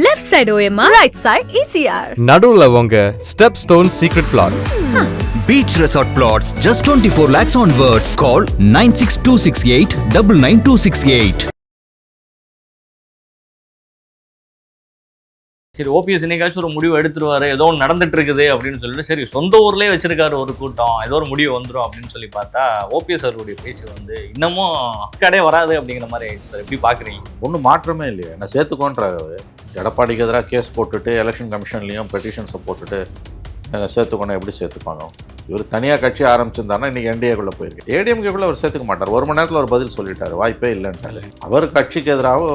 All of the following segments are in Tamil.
Left side OMR, right side ECR. நடுவுல உங்க step stone secret plots. Beach Resort Plots, just 24 lakhs onwards. Call 96268 99268. சரி, ஓபிஎஸ் இன்னைக்காச்சும் ஒரு முடிவு எடுத்துருவாரு, ஏதோ ஒன்று நடந்துட்டு இருக்குது அப்படின்னு சொல்லிட்டு சரி சொந்த ஊர்லேயே வச்சிருக்காரு ஒரு கூட்டம், ஏதோ ஒரு முடிவு வந்துடும் அப்படின்னு சொல்லி பார்த்தா ஓபிஎஸ் அவருடைய பேச்சு வந்து இன்னமும் கடை வராது அப்படிங்கிற மாதிரி ஆயிடுச்சு சார். எப்படி பார்க்குறீங்க? ஒன்றும் மாற்றமே இல்லையா? நான் சேர்த்துக்கோன்றாரு அவர். எடப்பாடிக்கு எதிராக கேஸ் போட்டுட்டு எலெக்ஷன் கமிஷன்லேயும் பெட்டிஷன்ஸை போட்டுட்டு சேர்த்துக்கணும். எப்படி சேர்த்துப்பாங்க? இவர் தனியாக கட்சி ஆரம்பிச்சிருந்தாருன்னா இன்றைக்கி என்டிஏக்குள்ளே போயிருக்கு. ஏடிஎம்கேக்குள்ளே அவர் சேர்த்துக்க மாட்டார். ஒரு மணி நேரத்தில் ஒரு பதில் சொல்லிட்டார், வாய்ப்பே இல்லைன்ட்டாரு. அவர் கட்சிக்கு எதிராக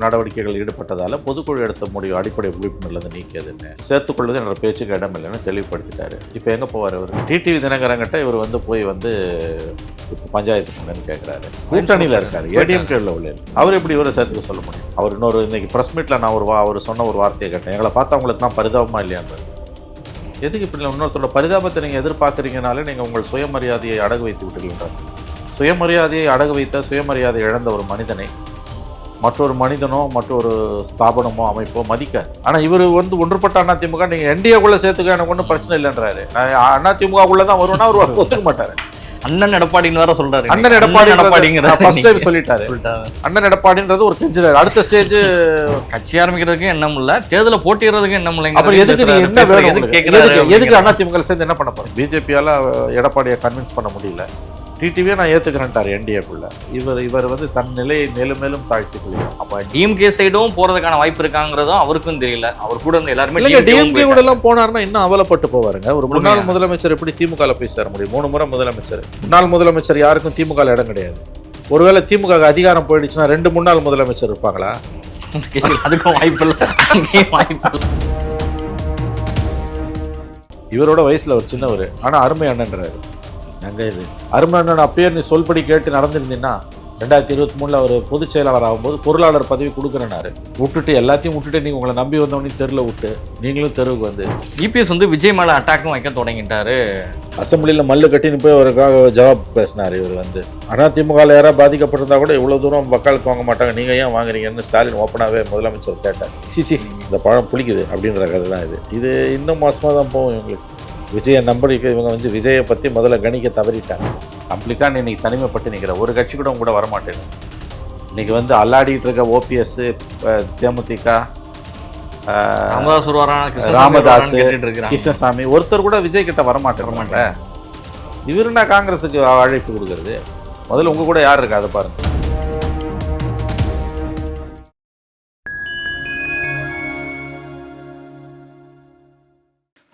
நடவடிக்கைகள் ஈடுபட்டதால் பொதுக்குழு எடுத்த முடிவு அடிப்படை உறுப்பினர்லேருந்து நீக்கியதுன்னு சேர்த்துக்கொள்வது என்ற பேச்சுக்கு இடம் இல்லைன்னு தெளிவுபடுத்திட்டாரு. இப்போ எங்கே போவார் அவர்? டிடிவி தினகரங்கிட்ட இவர் போய் இப்போ பஞ்சாயத்து பண்ணுன்னு கேட்குறாரு. கூட்டணியில் இருக்காரு, ஏடிஎம்கேல உள்ள. அவர் எப்படி இவரை சேர்த்துக்க சொல்ல முடியும்? அவர் இன்னைக்கு ப்ரெஸ் மீட்டில் நான் அவர் சொன்ன ஒரு வார்த்தையை கேட்டேன், எங்களை பார்த்தா அவங்களுக்கு தான் பரிதாபமாக இல்லையான்னு. எதுக்கு இப்படி இன்னொருத்தரோட பரிதாபத்தை நீங்கள் எதிர்பார்க்குறீங்கனாலே நீங்கள் உங்கள் சுயமரியாதையை அடகு வைத்து விட்டுருக்கின்றார். சுயமரியாதையை அடகு வைத்த சுயமரியாதை இழந்த ஒரு மனிதனை மற்றொரு மனிதனோ மற்றொரு ஸ்தாபனமோ அமைப்போ மதிக்காது. ஆனால் இவர் ஒன்றுபட்ட அதிமுக நீங்கள் என்டிஏக்குள்ளே சேர்த்துக்க எனக்கு ஒன்றும் பிரச்சனை இல்லைன்றாரு. நான் அதிமுகக்குள்ளே தான் வருவேன்னா அவர் ஒத்துக்க மாட்டார். அண்ணன் எடப்பாடின்னு வேற சொல்றாரு. அண்ணன் எடப்பாடி சொல்லிட்டாரு. அண்ணன் எடப்பாடின்றது ஒரு கெஞ்சுறாரு. அடுத்த ஸ்டேஜ் கட்சி ஆரம்பிக்கிறதுக்கு எண்ணம் இல்ல, தேர்தல போட்டிடுறதுக்கு எண்ணம் இல்லை. அப்புறம் எதுக்கு அதிமுக சேர்ந்து என்ன பண்ண போறோம்? பிஜேபியால எடப்பாடியை கன்வின்ஸ் பண்ண முடியல. டிடிவியை நான் ஏத்துக்கிறேன்ட்டார் என்டிஏக்குள்ள. இவர் தன் நிலையை மேலும் மேலும் தாழ்த்தி கொள்கிறார். அப்ப டிஎம்கே சைடும் போறதுக்கான வாய்ப்பு இருக்காங்கிறதும் அவருக்கும் தெரியல. அவர் கூட இருந்த எல்லாருமே டிஎம்கே கூட எல்லாம் போனாருன்னா இன்னும் அவலப்பட்டு போவாருங்க. ஒரு முன்னாள் முதலமைச்சர் எப்படி திமுக போய் சேர முடியும்? 3 முறை முதலமைச்சர். முன்னாள் முதலமைச்சர் யாருக்கும் திமுக இடம் கிடையாது. ஒருவேளை திமுக அதிகாரம் போயிடுச்சுன்னா 2 முன்னாள் முதலமைச்சர் இருப்பாங்களா? அதுக்கும் வாய்ப்பு இல்லை. இவரோட வயசுல ஒரு சின்னவர், ஆனா அருமை அண்ணன்றாரு. எங்க இது அருமை அண்ணன்? அப்பயே நீ சொல்படி கேட்டு நடந்திருந்தீங்கன்னா 2023 அவர் பொதுச் செயலாளர் ஆகும்போது பொருளாளர் பதவி கொடுக்குறேனாரு. எல்லாத்தையும் விட்டுட்டு நீங்க உங்களை நம்பி வந்தவனையும் தெருவில் விட்டு நீங்களும் தெருவுக்கு இபிஎஸ் விஜய் மேல அட்டாக்கும் வைக்க தொடங்கிட்டாரு. அசம்பிளியில் மல்லு கட்டின்னு போய் அவருக்காக ஜவாப் பேசினார். இவர் அதிமுகவில் யாராவது பாதிக்கப்பட்டிருந்தா கூட இவ்வளோ தூரம் வக்காலுக்கு வாங்க மாட்டாங்க, நீங்கள் ஏன் வாங்குறீங்கன்னு ஸ்டாலின் ஓப்பனாகவே முதலமைச்சர் கேட்டார். சிச்சி இந்த பழம் புளிக்குது அப்படின்ற கதை தான் இது இன்னும் மோசமாக தான் போகும் இவங்களுக்கு. விஜயை நம்பருக்கு இவங்க விஜயை பற்றி முதல்ல கணிக்க தவறிட்டாங்க. கம்ப்ளீட்டாக இன்னைக்கு தனிமைப்பட்டு நிற்கிற ஒரு கட்சி கூட வரமாட்டேன். இன்னைக்கு அல்லாடிட்டு இருக்க ஓபிஎஸ், தேமுதிக, ராமதாஸ், கிருஷ்ணசாமி ஒருத்தர் கூட விஜய் கிட்ட வரமாட்டேன். இவருன்னா காங்கிரஸுக்கு அழைப்பு கொடுக்கறது. முதல்ல உங்க கூட யார் இருக்கா அதை பாருங்க.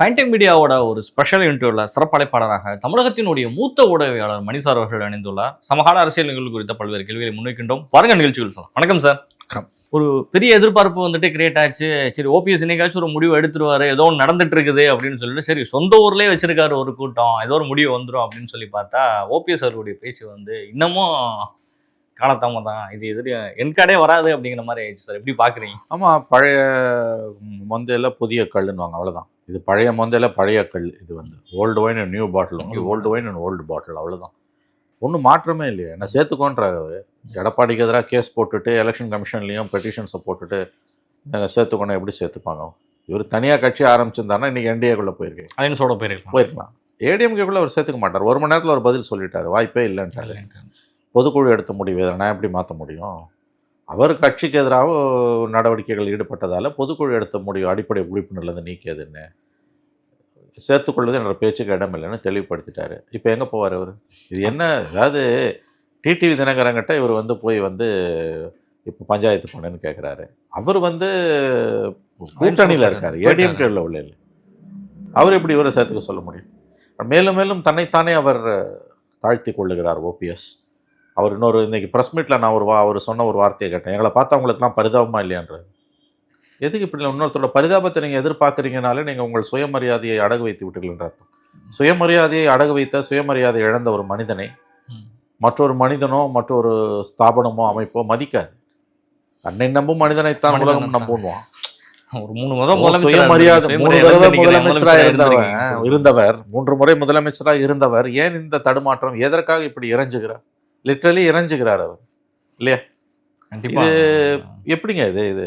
ஃபைன் டைம் மீடியாவோட ஒரு ஸ்பெஷல் இன்டர்வியூவில் சிறப்பழைப்பாளராக தமிழகத்தினுடைய மூத்த ஊடகவியாளர் மணிசார் அவர்கள் இணைந்துள்ளார். சமகால அரசியல் நிகழ்வு குறித்த பல்வேறு கேள்விகளை முன்வைக்கின்றோம். பாருங்க நிகழ்ச்சிகள் சார். வணக்கம் சார். ஒரு பெரிய எதிர்பார்ப்பு கிரியேட் ஆச்சு. சரி, ஓபிஎஸ் இன்னைக்காச்சும் ஒரு முடிவு எடுத்துருவாரு, ஏதோ ஒன்று நடந்துட்டு இருக்குது அப்படின்னு சொல்லிட்டு சரி சொந்த ஊர்லேயே வச்சிருக்காரு ஒரு கூட்டம், ஏதோ ஒரு முடிவு வந்துடும் அப்படின்னு சொல்லி பார்த்தா ஓபிஎஸ் அவருடைய பேச்சு இன்னமும் காலத்தாமதான், இது என்காடே வராது அப்படிங்கிற மாதிரி ஆயிடுச்சு சார். எப்படி பார்க்குறீங்க? ஆமாம், பழைய மொந்தையில புதிய கல்லுன்னுவாங்க, அவ்வளோதான். இது பழைய மொந்தையில பழைய கல். இது old wine and new bottle, old wine and old bottle, அவ்வளோதான். ஒன்றும் மாற்றமே இல்லையா? நான் சேர்த்துக்கோன்றாரு அவர். எடப்பாடிக்கு எதிராக கேஸ் போட்டுட்டு எலெக்ஷன் கமிஷன்லேயும் பெட்டிஷன்ஸை போட்டுட்டு சேர்த்துக்கணும். எப்படி சேர்த்துப்பாங்க? இவர் தனியாக கட்சி ஆரம்பிச்சிருந்தாருன்னா இன்றைக்கி என்டிஏக்குள்ளே போயிருக்கலாம். ஏடிஎம்கேக்குள்ளே அவர் சேர்த்துக்க மாட்டார். ஒரு மணி நேரத்தில் ஒரு பதில் சொல்லிட்டார், வாய்ப்பே இல்லைன்ட்டாரு. பொதுக்குழு எடுத்த முடிவு இதை நான் எப்படி மாற்ற முடியும்? அவர் கட்சிக்கு எதிராக நடவடிக்கைகள் ஈடுபட்டதால் பொதுக்குழு எடுத்த முடிவு அடிப்படை உறுப்பினர்லேருந்து நீக்கியதுன்னு சேர்த்துக்கொள்வது என்ற பேச்சுக்கு இடம் இல்லைன்னு தெளிவுபடுத்திட்டாரு. இப்போ எங்கே போவார் அவர்? இது என்ன? அதாவது டிடிவி தினகரங்கிட்ட இவர் போய் இப்போ பஞ்சாயத்து பண்ணுன்னு கேட்குறாரு. அவர் கூட்டணியில் இருக்கார், ஏடிஎம்கேல உள்ள. அவர் எப்படி இவரை சேர்த்துக்க சொல்ல முடியும்? மேலும் மேலும் தன்னைத்தானே அவர் தாழ்த்தி கொள்ளுகிறார் ஓபிஎஸ். அவர் இன்னைக்கு ப்ரெஸ் மீட்டில் நான் அவர் சொன்ன ஒரு வார்த்தையை கேட்டேன், எங்களை பார்த்தா அவங்களுக்குலாம் பரிதாபமாக இல்லையான்றாரு. எதுக்கு இப்படி இன்னொருத்தரோட பரிதாபத்தை நீங்கள் எதிர்பார்க்குறீங்கனாலே நீங்கள் உங்கள் சுயமரியாதையை அடகு வைத்து விட்டுருக்கின்ற அர்த்தம். சுயமரியாதையை அடகு வைத்த சுயமரியாதை இழந்த ஒரு மனிதனை மற்றொரு மனிதனோ மற்றொரு ஸ்தாபனமோ அமைப்போ மதிக்காது. தன்னை நம்பும் மனிதனைத்தான் உலகம் நம்புவான். சுயமரியாதை 3 தடவை முதலமைச்சராக இருந்தவர் 3 முறை முதலமைச்சராக இருந்தவர் ஏன் இந்த தடுமாற்றம்? எதற்காக இப்படி இறைஞ்சுகிறார்? லிட்ரலி இறைஞ்சுகிறார் அவர் இல்லையா? இது எப்படிங்க? இது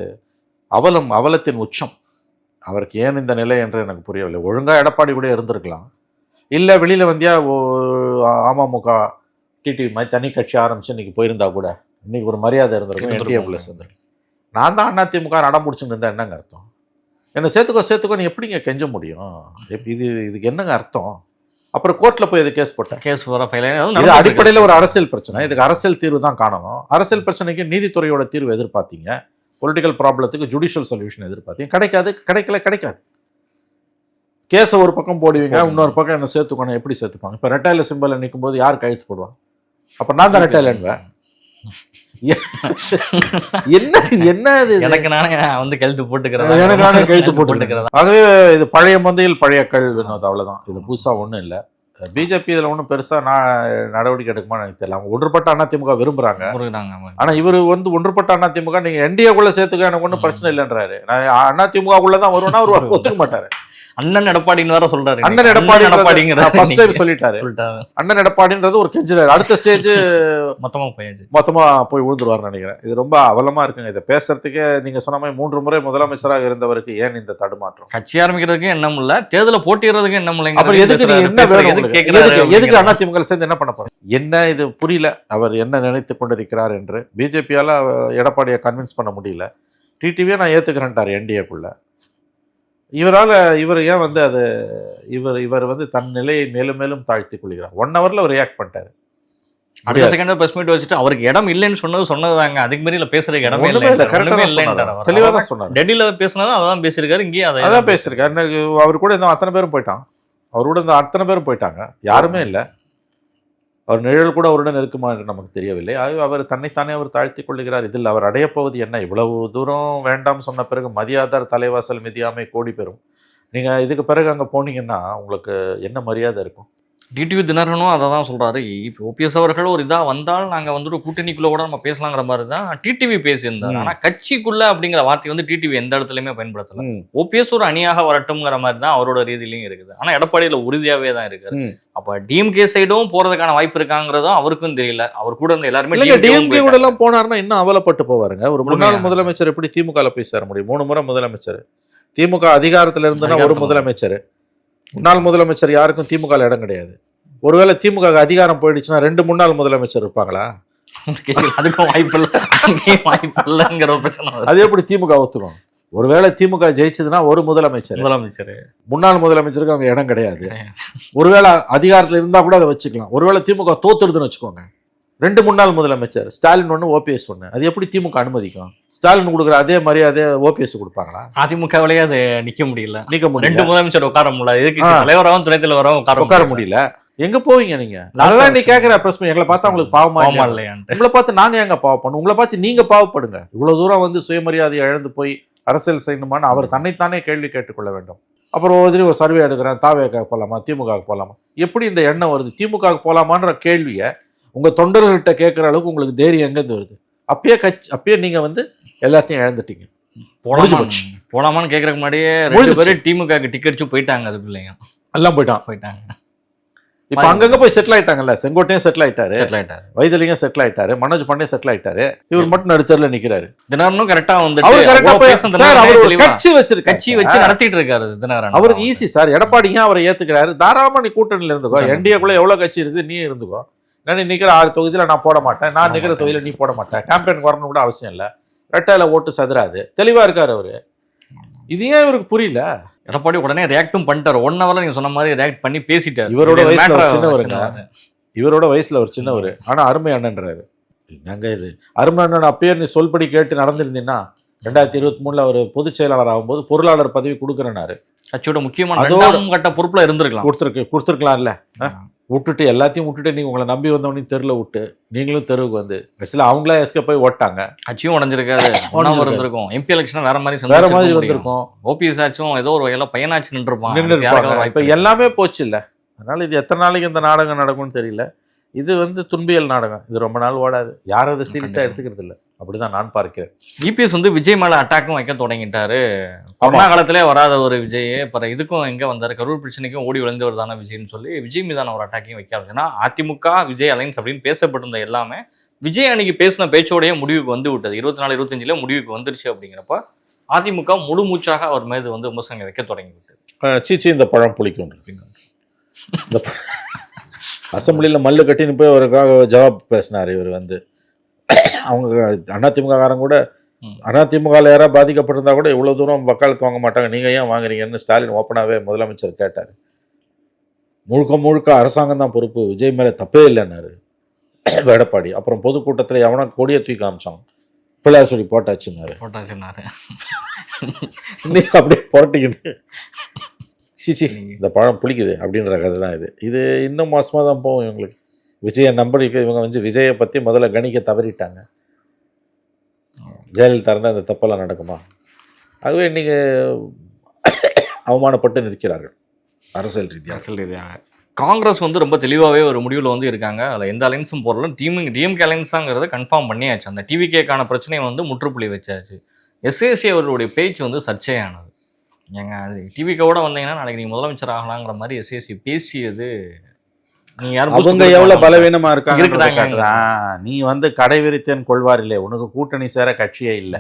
அவலத்தின் உச்சம். அவருக்கு ஏன் இந்த நிலை என்று எனக்கு புரியவில்லை. ஒழுங்காக எடப்பாடி கூட இருந்திருக்கலாம். இல்லை வெளியில் வந்தியா அமமுக டிடிவி மாதிரி தனி கட்சி ஆரம்பிச்சு இன்னைக்கு போயிருந்தா கூட இன்னைக்கு ஒரு மரியாதை இருந்திருக்கும். என்டிஏக்குள்ளே சேர்ந்துருக்கும். நான் தான் அதிமுக அடம் பிடிச்சுன்னு இருந்தா என்னங்க அர்த்தம்? என்னை சேர்த்துக்கோ நீ எப்படிங்க கெஞ்ச முடியும்? இதுக்கு என்னங்க அர்த்தம்? அப்புறம் கோர்ட்டில் போய் இது கேஸ் போட்டேன். கேஸ் இது அடிப்படையில் ஒரு அரசியல் பிரச்சனை. இதுக்கு அரசியல் தீர்வு தான் காணணும். அரசியல் பிரச்சனைக்கு நீதித்துறையோட தீர்வு எதிர்பார்த்தீங்க. பொலிட்டிக்கல் ப்ராப்ளத்துக்கு ஜுடிஷியல் சொல்யூஷன் எதிர்பார்த்தீங்க. கிடைக்காது. கேஸை ஒரு பக்கம் போடுவீங்க, இன்னொரு பக்கம் என்ன சேர்த்துக்கணும். எப்படி சேர்த்துப்பாங்க? இப்போ ரெட்டையில சிம்பிள் நிற்கும் போது யார் கழுத்து போடுவாங்க? அப்போ நான் தான் ரெட்டையிலன்வேன். என்ன எனக்கு நானே வந்து கழுத்து போட்டுக்கிறேன். எனக்கு நானே கழுத்து போட்டுக்கிறேன். ஆகவே இது பழைய மந்தையில் பழைய கல் வினோத், அவ்வளவுதான். இது புதுசா ஒண்ணும் இல்லை. பிஜேபி இதுல ஒன்றும் பெருசா நடவடிக்கை எடுக்குமான்னு எனக்கு தெரியல. அவங்க ஒன்றுபட்ட அதிமுக விரும்புறாங்க. ஆனா இவரு வந்து ஒன்றுபட்ட அதிமுக நீங்க என்டிஏக்குள்ள சேர்த்துக்க எனக்கு ஒன்றும் பிரச்சனை இல்லைன்றாரு. நான் அதிமுகக்குள்ளதான் வருவேன்னா அவர் ஒத்துக்க மாட்டாரு. அண்ணன் எடப்பாடின்னு வேற சொல்றாரு. அண்ணன் எடப்பாடி சொல்லிட்டாரு. அண்ணன் எடப்பாடின்றது ஒரு கெஞ்சினார். அடுத்த ஸ்டேஜ் மொத்தமா போய் விழுந்துருவார்னு நினைக்கிறேன். இது ரொம்ப அவலமா இருக்குங்க. இதை பேசுறதுக்கே நீங்க சொன்ன மாதிரி 3 முறை முதலமைச்சராக இருந்தவருக்கு ஏன் இந்த தடுமாற்றம்? கட்சி ஆரம்பிக்கிறதுக்கு எண்ணம் இல்ல, தேர்தல போட்டியிடுறதுக்கு எண்ணம் இல்லைங்க. அப்புறம் எதுக்கு அதிமுக சேர்ந்து என்ன பண்ண போறோம்? என்ன இது புரியல. அவர் என்ன நினைத்து கொண்டிருக்கிறார் என்று பிஜேபியால எடப்பாடியை கன்வின்ஸ் பண்ண முடியல. டிடிவியை நான் ஏத்துக்கிறேன்ட்டார் என்டிஏக்குள்ள. இவர் ஏன் வந்து அது இவர் வந்து தன் நிலையை மேலும் மேலும் தாழ்த்தி கொள்கிறார். 1 ஹவர்ல அவர் ரியாக்ட் பண்ணிட்டாரு. அடுத்த செகண்ட் பிரஸ் மீட் வச்சுட்டு அவருக்கு இடம் இல்லைன்னு சொன்னதாங்க. அதுக்கு மாதிரி பேசுறதுக்கு இடமே இல்லை. தெளிவா தான் சொன்னார். டெல்லியில பேசினதும் அதான் பேசியிருக்காரு, இங்கேயே அதான் பேசியிருக்காரு. அவர் கூட இந்த அத்தனை பேரும் போயிட்டான். அவர் கூட இந்த அத்தனை பேரும் போயிட்டாங்க. யாருமே இல்லை. அவர் நிழல் கூட அவருடன் இருக்குமா என்று நமக்கு தெரியவில்லை. அவர் தன்னைத்தானே அவர் தாழ்த்தி கொள்ளுகிறார். இதில் அவர் அடையப்போவது என்ன? இவ்வளவு தூரம் வேண்டாம் சொன்ன பிறகு மதியாதார் தலைவாசல் மிதியாமை கோடி பெறும். நீங்கள் இதுக்கு பிறகு அங்கே போனீங்கன்னா உங்களுக்கு என்ன மரியாதை இருக்கும்? டிடிவி தினகரனும் அதை தான் சொல்கிறாரு. இப்போ ஓபிஎஸ் அவர்கள் ஒரு இதாக வந்தால் நாங்கள் வந்துட்டு கூட்டணிக்குள்ளே கூட நம்ம பேசலாங்கிற மாதிரி தான் டிடிவி பேசியிருந்தார். ஆனால் கட்சிக்குள்ளே அப்படிங்கிற வார்த்தை வந்து டிடிவி எந்த இடத்துலையுமே பயன்படுத்தலை. ஓபிஎஸ் ஒரு அணியாக வரட்டும்ங்கிற மாதிரி தான் அவரோட ரீதியிலையும் இருக்குது. ஆனால் எடப்பாடியில் உறுதியாகவே தான் இருக்குது. அப்போ டிஎம்கே சைடும் போகிறதுக்கான வாய்ப்பு இருக்காங்கிறதும் அவருக்கும் தெரியல. அவர் கூட இருந்த எல்லாருமே டிஎம்கே கூட எல்லாம் போனாருன்னா இன்னும் அவலப்பட்டு போவாருங்க. ஒரு முன்னாள் முதலமைச்சர் எப்படி திமுகவில் போய் சேர முடியும்? 3 முறை முதலமைச்சர். திமுக அதிகாரத்தில் இருந்ததுன்னா ஒரு முதலமைச்சர். முன்னாள் முதலமைச்சர் யாருக்கும் திமுக இடம் கிடையாது. ஒருவேளை திமுக அதிகாரம் போயிடுச்சுன்னா 2 முன்னாள் முதலமைச்சர் இருப்பாங்களா? அதுக்கும் வாய்ப்பு இல்லைங்கிற பிரச்சனை. அது எப்படி திமுக ஒத்துக்கும்? ஒருவேளை திமுக ஜெயிச்சதுன்னா ஒரு முதலமைச்சர், முன்னாள் முதலமைச்சருக்கு அங்க இடம் கிடையாது. ஒருவேளை அதிகாரத்துல இருந்தா கூட அதை வச்சுக்கலாம். ஒருவேளை திமுக தோத்துடுதுன்னு வச்சுக்கோங்க, 2 முன்னாள் முதலமைச்சர், ஸ்டாலின் 1 ஓபிஎஸ் 1. அது எப்படி திமுக அனுமதிக்கும்? ஸ்டாலின் கொடுக்குற அதே மரியாதை ஓபிஎஸ் கொடுப்பாங்களா? அதிமுகவிலேயே அது நிக்க முடியல. 2 முதலமைச்சர் உட்கார முடியல. தலைவராகவும் துணை தலைவராகவும் உட்கார முடியல. எங்க போவீங்க நீங்க? அதெல்லாம் நீ கேட்கிற பிரச்சனை. எங்களை பார்த்தா உங்களுக்கு பாவமா இல்லையா? உங்களை பார்த்து நாங்க எங்க பாவப்படணும்? உங்களை பார்த்து நீங்க பாவப்படுங்க. இவ்வளவு தூரம் வந்து சுயமரியாதையை இழந்து போய் அரசியல் செய்யணுமான்னு அவர் தன்னைத்தானே கேள்வி கேட்டுக்கொள்ள வேண்டும். அப்புறம் ஒரு சர்வே எடுக்கிறேன், தாவேக்காக போகலாமா, திமுக போகலாமா? எப்படி இந்த எண்ணம் வருது? திமுக போகலாமான்ற கேள்வியை உங்க தொண்டர்கள்ட்ட கேட்கிற அளவுக்கு உங்களுக்கு தைரியம் எங்கேருந்து வருது? அப்பயே நீங்க வந்து எல்லாத்தையும் இழந்துட்டீங்க. போலாமான்னு கேட்கறதுக்கு முன்னாடியே 2 பேரும் திமுக டிக்கெட் போயிட்டாங்க. அது பிள்ளைங்க எல்லாம் போயிட்டாங்க. இப்ப அங்கங்க போய் செட்டில் ஆயிட்டாங்கல்ல. செங்கோட்டையும் செட்டில் ஆயிட்டாரு, வைத்திலிங்கம் செட்டில் ஆயிட்டாரு, மனோஜ் பாண்டே செட்டில் ஆயிட்டாரு. இவர் மட்டும் நடுத்தர்ல நிக்கிறாரு. தினகரனும் கரெக்டா வந்து கட்சி வச்சு நடத்திட்டு இருக்காரு தினகரன். அவருக்கு ஈஸி சார். எடப்பாடி ஏன் அவரை ஏத்துக்கிறாரு? தாராளமா நீ கூட்டணியில இருந்துக்கோ. என்டிஏக்குள்ள எவ்வளவு கட்சி இருக்குது, நீ இருந்துக்கோ. நீ நிக்கிற 6 தொகுதியில நான் போட மாட்டேன், நான் நிக்கிற தொகுதியில நீ போட மாட்டேன், கேம்பெயின் வரணும் கூட அவசியம் இல்லை, ரெட்டையில ஓட்டு சதுராது. தெளிவா இருக்காரு அவரு. இது ஏன் இவருக்கு புரியல? எடப்பாடி உடனே ரியாக்டும் பண்ணிட்டாரு. 1 ஹவர்ல நீங்க சொன்ன மாதிரி ரியாக்ட் பண்ணி பேசிட்டாரு. இவரோட வயசுல ஒரு சின்னவர், ஆனா அருமை அண்ணன்றாரு. என்னங்க இது அருமை அண்ணன்? அப்பயே நீ சொல்படி கேட்டு நடந்திருந்தீங்கன்னா 2023 அவர் பொதுச் செயலாளர் ஆகும்போது பொருளாளர் பதவி கொடுக்குறேன்னாரு. கட்சியோட முக்கியமான 2ஆம் கட்ட பொறுப்புல இருந்திருக்கலாம். கொடுத்துருக்கலாம்ல. விட்டுட்டு எல்லாத்தையும் விட்டுட்டு நீங்க உங்களை நம்பி வந்தவனையும் தெருல விட்டு நீங்களும் தெருவுக்கு வந்து அவங்களா எஸ்கே போய் ஓட்டாங்க. கட்சியும் உடஞ்சிருக்காது. இருந்திருக்கும். எம்பி எலெக்ஷன் வேற மாதிரி வந்திருக்கும். ஓபிஎஸ் ஆச்சும் ஏதோ ஒரு வகையில பையனாச்சு நின்றுப்பான். இப்ப எல்லாமே போச்சு இல்ல. அதனால இது எத்தனை நாளைக்கு இந்த நாடகம் நடக்கும்னு தெரியல. இது வந்து துன்பியல் நாடகம். இது ரொம்ப நாள் ஓடாது. யாரும் அதை சீரியஸா எடுத்துக்கிறது இல்லை. அப்படிதான் நான் பார்க்கிறேன். இபிஎஸ் வந்து விஜய் மேல அட்டாக்கும் வைக்க தொடங்கிட்டாரு. கொரோனா காலத்திலே வராத ஒரு விஜய் அப்புறம் இதுக்கும் எங்க வந்தாரு? கரூர் பிரச்சனைக்கும் ஓடி விழுந்தவர் தானே விஜய்னு சொல்லி விஜய் மீதான ஒரு அட்டாக்கையும் வைக்க. ஏன்னா அதிமுக விஜய் அலைன்ஸ் அப்படின்னு பேசப்பட்டிருந்த எல்லாமே விஜய் அன்னைக்கு பேசின பேச்சோடைய முடிவுக்கு வந்து விட்டது. 24-25 முடிவுக்கு வந்துருச்சு. அப்படிங்கிறப்ப அதிமுக முழு மூச்சாக அவர் மீது வந்து விமர்சனங்கள் வைக்க தொடங்கிவிட்டது. சீச்சி இந்த பழம் புளிக்கும். இந்த அசம்பிளியில் மல்லு கட்டின்னு போய் அவருக்காக ஜவாப் பேசினார் இவர் வந்து. அவங்க அதிமுககாரங்க கூட அதிமுகவில் யாராவது பாதிக்கப்பட்டிருந்தா கூட இவ்வளோ தூரம் வக்காலத்து வாங்க மாட்டாங்க, நீங்கள் ஏன் வாங்குறீங்கன்னு ஸ்டாலின் ஓப்பனாகவே முதலமைச்சர் கேட்டார். முழுக்க முழுக்க அரசாங்கம் தான் பொறுப்பு, விஜய் மேலே தப்பே இல்லைன்னாரு எடப்பாடி. அப்புறம் பொதுக்கூட்டத்தில் எவனா கொடியை தூக்கி காமிச்சான், பிள்ளையார் சொல்லி போட்டாச்சுன்னாரு. இன்னைக்கு அப்படியே போட்டிக்கிட்டு சீச்சி இந்த பழம் புளிக்குது அப்படின்ற கதை தான் இது. இது இன்னும் மோசமாக தான் போகும் இவங்களுக்கு. விஜயை நம்பருக்கு இவங்க வந்து விஜயை பற்றி முதல்ல கணிக்க தவறிட்டாங்க. ஜெயலலிதா இருந்தால் அந்த தப்பெல்லாம் நடக்குமா? ஆகவே இன்னைக்கு அவமானப்பட்டு நிற்கிறார்கள் அரசியல் ரீதியாக. காங்கிரஸ் வந்து ரொம்ப தெளிவாகவே ஒரு முடிவில் வந்து இருக்காங்க. அதில் எந்த அலைன்ஸும் போடல. டிஎம்கே அலைன்ஸாங்கிறத கன்ஃபார்ம் பண்ணியாச்சு. அந்த டிவிகேக்கான பிரச்சனையை வந்து முற்றுப்புள்ளி வச்சாச்சு. எஸ்ஏசி அவர்களுடைய பேச்சு வந்து சர்ச்சையானது. ஏங்க அது டிவிக்கோட வந்தீங்கன்னா நாளைக்கு நீங்கள் முதலமைச்சர் ஆகலாங்கிற மாதிரி எஸ்ஏசி பேசியது. நீ யாரும் அவங்க எவ்வளவு பலவீனமா இருக்காங்க. நீ வந்து கடை விரித்தேன் கொள்வார் இல்லை, உனக்கு கூட்டணி சேர கட்சியே இல்லை,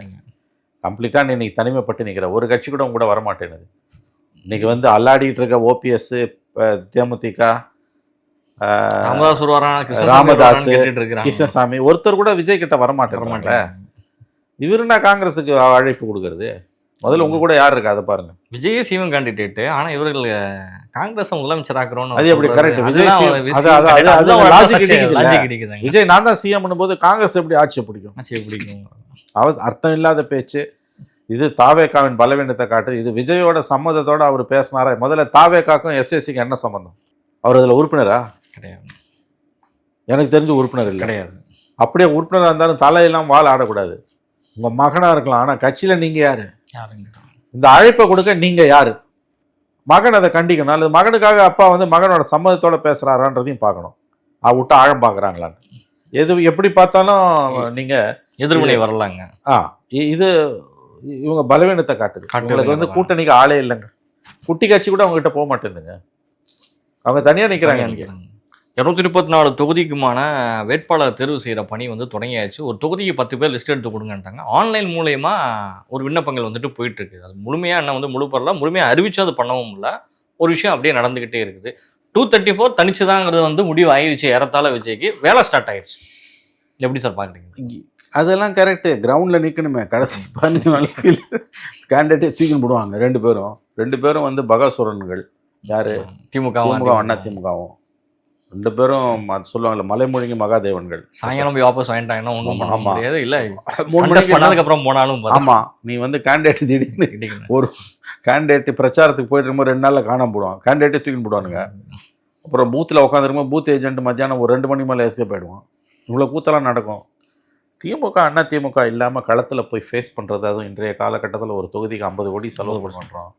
கம்ப்ளீட்டா நீ இன்னைக்கு தனிமைப்பட்டு நிற்கிற. ஒரு கட்சி கூட உங்க கூட வரமாட்டேனுது. இன்னைக்கு வந்து அல்லாடிட்டு இருக்க ஓபிஎஸ், தேமுதிக, ராமதாஸ், கிருஷ்ணசாமி, ஒருத்தர் கூட விஜய் கிட்ட வரமாட்டேன். இவருன்னா காங்கிரஸுக்கு அழைப்பு கொடுக்கறது. முதல்ல உங்க கூட யார் இருக்கா அதை பாருங்க. விஜய் சிவன் கேண்டிடேட், ஆனா இவர்கள் காங்கிரஸ் முதலமைச்சர் ஆக்குறோம். அது எப்படி கரெக்ட்? விஜய் நான் தான் சிஎம் பண்ணும்போது காங்கிரஸ் எப்படி ஆட்சியை பிடிக்கும்? அர்த்தம் இல்லாத பேச்சு இது. தாவேகாவின் பலவீனத்தை காட்டுது. இது விஜயோட சம்மதத்தோட அவர் பேசினாரா? முதல்ல தாவேகாக்கும் எஸ்எஸ்சிக்கு என்ன சம்பந்தம்? அவர் அதில் உறுப்பினரா? கிடையாது, எனக்கு தெரிஞ்ச உறுப்பினர் இல்லை. கிடையாது. அப்படியே உறுப்பினராக இருந்தாலும் தலையெல்லாம் வால் ஆடக்கூடாது. உங்க மகனா இருக்கலாம், ஆனா கட்சியில நீங்க யாரு? இந்த அழைப்பை கொடுக்க நீங்க யாரு? மகன் அதை கண்டிக்கணும். அல்லது மகனுக்காக அப்பா வந்து மகனோட சம்மதத்தோட பேசுறாரான்றதையும் பார்க்கணும். விட்டு ஆழம் பார்க்குறாங்களான்னு. எது எப்படி பார்த்தாலும் நீங்க எதிர்வினை வரலாங்க. இது இவங்க பலவீனத்தை காட்டுது. உங்களுக்கு வந்து கூட்டணிக்கு ஆளே இல்லைங்க. குட்டி கட்சி கூட அவங்ககிட்ட போக மாட்டேங்குதுங்க. அவங்க தனியா நிற்கிறாங்க. 234 தொகுதிக்குமான வேட்பாளர் தேர்வு செய்கிற பணி வந்து தொடங்கியாச்சு. ஒரு தொகுதிக்கு 10 பேர் லிஸ்ட் எடுத்து கொடுங்கன்ட்டாங்க. ஆன்லைன் மூலயமா ஒரு விண்ணப்பங்கள் வந்துட்டு போயிட்டு இருக்கு. அது முழுமையாக என்ன வந்து முழுப்படல, முழுமையாக அறிவிச்சு அது பண்ணவும் இல்லை. ஒரு விஷயம் அப்படியே நடந்துக்கிட்டே இருக்குது. 234 தனிச்சுதாங்கிறது வந்து முடிவு ஆயிடுச்சு. ஏறத்தாழ விஜய்க்கு வேலை ஸ்டார்ட் ஆயிடுச்சு. எப்படி சார் பார்க்குறீங்க? அதெல்லாம் கரெக்டு. கிரவுண்டில் நிற்கணுமே. கடைசி 15 நாள் கேண்டிடேட்டே தூக்கின்னு போடுவாங்க. ரெண்டு பேரும் வந்து பகாசுரன்கள். யாரு? திமுக, அண்ணா திமுகவும். 2 பேரும் சொல்லுவாங்கல்ல, மலைமொழிங்க மகாதேவன்கள். சாயங்காலம் போய் வாபஸ் வாங்கிட்டாங்கன்னா ஒன்றும் பண்ண முடியாது. இல்லை 3 மணிக்கு பண்ணதுக்கப்புறம் போனாலும் ஆமாம், நீ வந்து கேண்டிடேட் திடீர்னு ஒரு கேண்டிடேட் பிரச்சாரத்துக்கு போயிட்டு இருக்கும்போது 2 நாளில் காணாம போடுவான். கேண்டிடேட்டே தூக்கின்னு போடுவானுங்க. அப்புறம் பூத்தில் உட்காந்துருக்கும்போது பூத் ஏஜென்ட் மத்தியானம் ஒரு 2 மணி மேலே எஸ்கேப் ஆகிடுவான். இவ்வளோ கூத்தெல்லாம் நடக்கும். திமுக அண்ணா திமுக இல்லாமல் களத்தில் போய் ஃபேஸ் பண்ணுறது, அதுவும் இன்றைய காலகட்டத்தில் ஒரு தொகுதிக்கு 50 கோடி செலவு பண்ணுறோம்.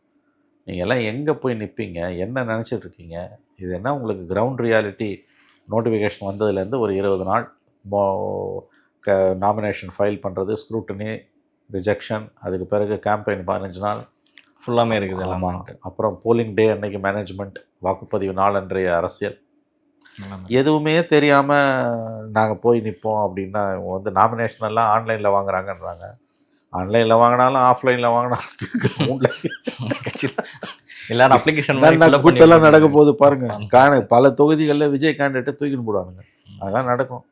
நீங்கள் எல்லாம் எங்கே போய் நிற்பீங்க? என்ன நினச்சிட்டு இருக்கீங்க? இது என்ன உங்களுக்கு கிரவுண்ட் ரியாலிட்டி? நோட்டிஃபிகேஷன் வந்ததுலேருந்து ஒரு 20 நாள் நாமினேஷன் ஃபைல் பண்ணுறது, ஸ்க்ரூட்டனி, ரிஜெக்ஷன், அதுக்கு பிறகு கேம்பெயின் 15 நாள் ஃபுல்லாமே இருக்குது. ஆமாம். அப்புறம் போலிங் டே அன்னைக்கு மேனேஜ்மெண்ட், வாக்குப்பதிவு நாள் அன்றைய அரசியல், எதுவுமே தெரியாமல் நாங்கள் போய் நிற்போம் அப்படின்னா இவங்க வந்து நாமினேஷன் எல்லாம் ஆன்லைனில் வாங்குறாங்கன்றாங்க. ஆன்லைனில் வாங்கினாலும் ஆஃப்லைனில் வாங்கினாலும் எல்லாரும் அப்ளிகேஷன் கூட்டெல்லாம் நடக்க போகுது பாருங்க. பல தொகுதிகளில் விஜய் கேண்டிடேட்டை தூக்கின்னு போடுவானுங்க. அதெல்லாம் நடக்கும்.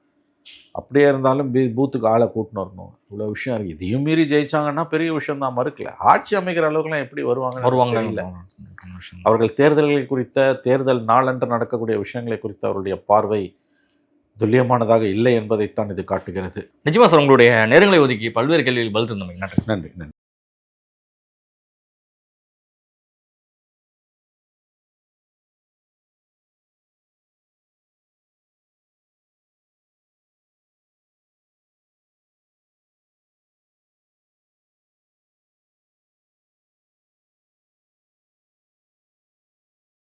அப்படியே இருந்தாலும் பூத்துக்கு ஆளை கூட்டின்னு வரணும். இவ்வளோ விஷயம் இருக்குது. இதையும் மீறி ஜெயிச்சாங்கன்னா பெரிய விஷயம் தான், மறுக்கல. ஆட்சி அமைக்கிற அளவுக்குலாம் எப்படி வருவாங்க இல்லை. அவர்கள் தேர்தல்களை குறித்த, தேர்தல் நாளன்று நடக்கக்கூடிய விஷயங்களை குறித்த அவருடைய பார்வை துல்லியமானதாக இல்லை என்பதைத்தான் இது காட்டுகிறது. நிச்சயமா சார், உங்களுடைய நேரங்களை ஒதுக்கி பல்வேறு கேள்விகள் பதில் தந்தமைக்கு நன்றி. நன்றி.